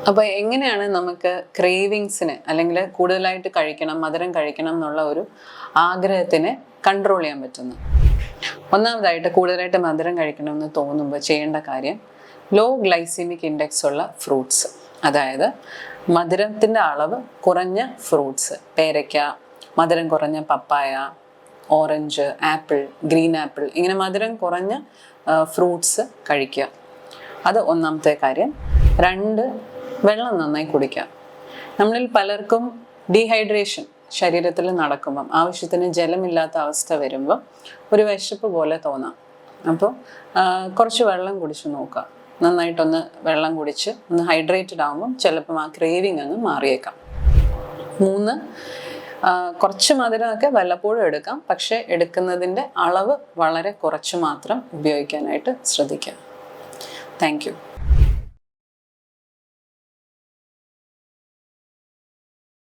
അപ്പോൾ എങ്ങനെയാണ് നമുക്ക് ക്രേവിങ്സിന് അല്ലെങ്കിൽ കൂടുതലായിട്ട് കഴിക്കണം, മധുരം കഴിക്കണം എന്നുള്ള ഒരു ആഗ്രഹത്തിനെ കൺട്രോൾ ചെയ്യാൻ പറ്റുന്നത്? ഒന്നാമതായിട്ട് കൂടുതലായിട്ട് മധുരം കഴിക്കണമെന്ന് തോന്നുമ്പോൾ ചെയ്യേണ്ട കാര്യം ലോ ഗ്ലൈസീമിക് ഇൻഡെക്സ് ഉള്ള ഫ്രൂട്ട്സ്, അതായത് മധുരത്തിൻ്റെ അളവ് കുറഞ്ഞ ഫ്രൂട്ട്സ്, പേരയ്ക്ക, മധുരം കുറഞ്ഞ പപ്പായ, ഓറഞ്ച്, ആപ്പിൾ, ഗ്രീൻ ആപ്പിൾ, ഇങ്ങനെ മധുരം കുറഞ്ഞ ഫ്രൂട്ട്സ് കഴിക്കുക. അത് ഒന്നാമത്തെ കാര്യം. 2, വെള്ളം നന്നായി കുടിക്കുക. നമ്മളിൽ പലർക്കും ഡീഹൈഡ്രേഷൻ ശരീരത്തിൽ നടക്കുമ്പം ആവശ്യത്തിന് ജലമില്ലാത്ത അവസ്ഥ വരുമ്പോൾ ഒരു വിശപ്പ് പോലെ തോന്നാം. അപ്പോൾ കുറച്ച് വെള്ളം കുടിച്ച് നോക്കുക. നന്നായിട്ടൊന്ന് വെള്ളം കുടിച്ച് ഒന്ന് ഹൈഡ്രേറ്റഡ് ആകുമ്പം ചിലപ്പം ആ ക്രേവിങ് അങ്ങ് മാറിയേക്കാം. 3, കുറച്ച് മധുരമൊക്കെ വല്ലപ്പോഴും എടുക്കാം, പക്ഷേ എടുക്കുന്നതിൻ്റെ അളവ് വളരെ കുറച്ച് മാത്രം ഉപയോഗിക്കാനായിട്ട് ശ്രദ്ധിക്കുക. Thank you.